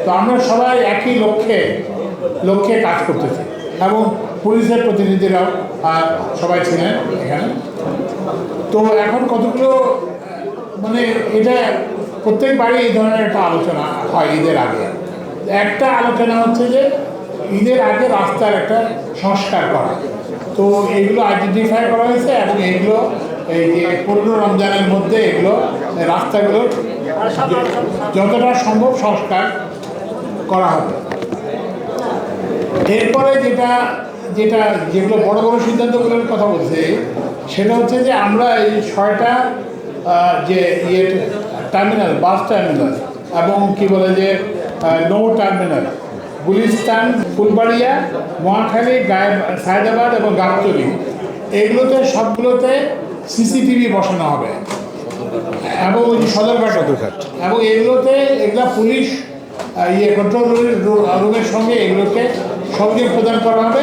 তো আমরা সবাই একই লক্ষ্যে কাজ করতেছি এবং পুলিশের প্রতিনিধিরাও সবাই ছিলেন এখানে। তো এখন কতগুলো মানে এটা প্রত্যেকবারই এই ধরনের একটা আলোচনা হয় ঈদের আগে। একটা আলোচনা হচ্ছে যে ঈদের আগে রাস্তার একটা সংস্কার করা। তো এইগুলো আইডেন্টিফাই করা হয়েছে এবং এইগুলো এই যে পূর্ণ রমজানের মধ্যে এগুলো রাস্তাগুলো যতটা সম্ভব সংস্কার করা হবে। এরপরে যেগুলো বড় বড় সিদ্ধান্তগুলোর কথা বলছে সেটা হচ্ছে যে আমরা এই 6টা যে টার্মিনাল, বাস টার্মিনাল এবং কি বলে যে নৌ টার্মিনাল, গুলিস্তান, ফুলবাড়িয়া, মহাখালী, সায়দাবাদ এবং গাবতলী, এগুলোতে সবগুলোতে সিসিটিভি বসানো হবে এবং ওই সদরঘাট এবং এগুলো পুলিশ কন্ট্রোল রুমের সঙ্গে এগুলোকে সহযোগ প্রদান করা হবে।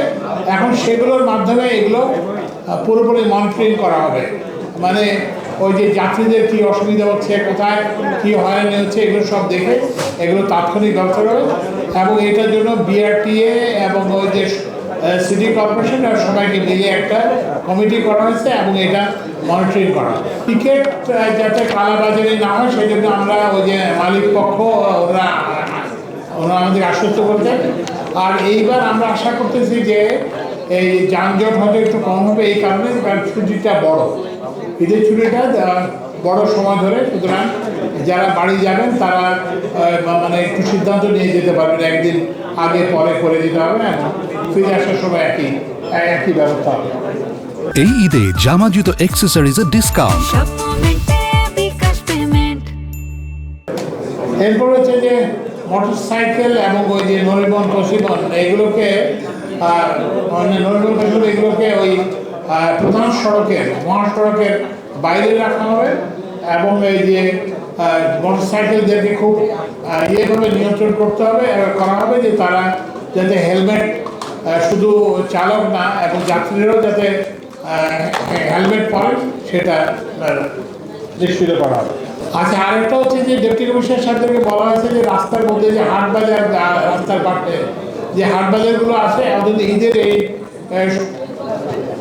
এখন সেগুলোর মাধ্যমে এগুলো পুরোপুরি মনিটরিং করা হবে, মানে ওই যে যাত্রীদের কী অসুবিধা হচ্ছে, কোথায় কী হয়রানি হচ্ছে, এগুলো সব দেখে এগুলো তাৎক্ষণিক ব্যবস্থা হবে। এবং এটার জন্য বিআরটিএ এবং ওই যে সিটি কর্পোরেশন আর সবাইকে মিলে একটা কমিটি করা হয়েছে এবং এটা মনিটরিং করা। টিকিট যাতে কালাবাজারি না হয় সেই জন্য আমরা ওই যে মালিক পক্ষ ওরা আমাদের আশ্বস্ত করতেন। আর এইবার আমরা আশা করতেছি যে এই যানজট হয়তো একটু কম হবে এই কারণে, কারণ ছুটিটা বড়, ঈদের ছুটিটা বড় সময় ধরে, সুতরাং যারা বাড়ি যাবেন তারা মানে একটু সিদ্ধান্ত নিয়ে যেতে পারবেন, একদিন আগে পরে করে দিতে হবে না, ফিরে আসার সময় একই ব্যবস্থা হবে। এই ঈদে জামা জুতো অ্যাক্সেসরিজের ডিসকাউন্ট। এরপর হচ্ছে যে মোটরসাইকেল এবং ওই যে নরিবন কসিবন এগুলোকে ওই প্রধান সড়কের, মহাসড়কের বাইরে রাখা হবে এবং এই যে মোটরসাইকেলদেরকে খুব ইয়েভাবে নিয়ন্ত্রণ করা হবে যে তারা যাতে হেলমেট, শুধু চালক না এবং যাত্রীরাও যাতে হেলমেট পরেন সেটা নিশ্চিত করা হবে। আচ্ছা, আরেকটা হচ্ছে যে ডেপুটি কমিশনার সাহেবদেরকে বলা হয়েছে যে রাস্তার মধ্যে যে হাট বাজার, রাস্তার পাশে যে হাট বাজারগুলো আছে আমাদের ঈদের এই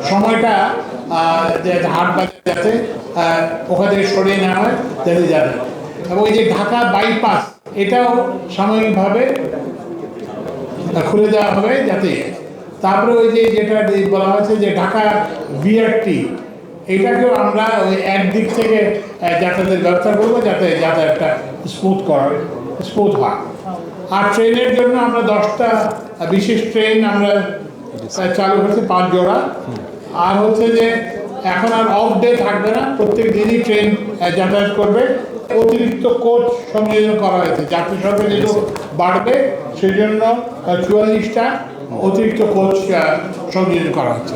সময়টা হাট বাজার যাতে ওখান থেকে সরিয়ে নেওয়া হয় যাতে এবং এই যে ঢাকা বাইপাস এটাও সাময়িকভাবে খুলে দেওয়া হবে যাতে। তারপরে ওই যে যেটা বলা হয়েছে যে ঢাকা বিআরটি, এটাকেও আমরা ওই একদিক থেকে যাতায়াতের ব্যবস্থা করবো যাতে যাতায়াতটা স্মুথ হয়। আর ট্রেনের জন্য আমরা 10টা বিশেষ ট্রেন আমরা চালু করছি, 5 জোড়া। আর হচ্ছে যে এখন আর অফ ডে থাকবে না, প্রত্যেক দিনই ট্রেন যাতায়াত করবে। অতিরিক্ত কোচ সংযোজন করা হয়েছে, যাত্রী সংখ্যা যেহেতু বাড়বে সেই জন্য 44টা অতিরিক্ত কোচ সংযোজন করা হচ্ছে।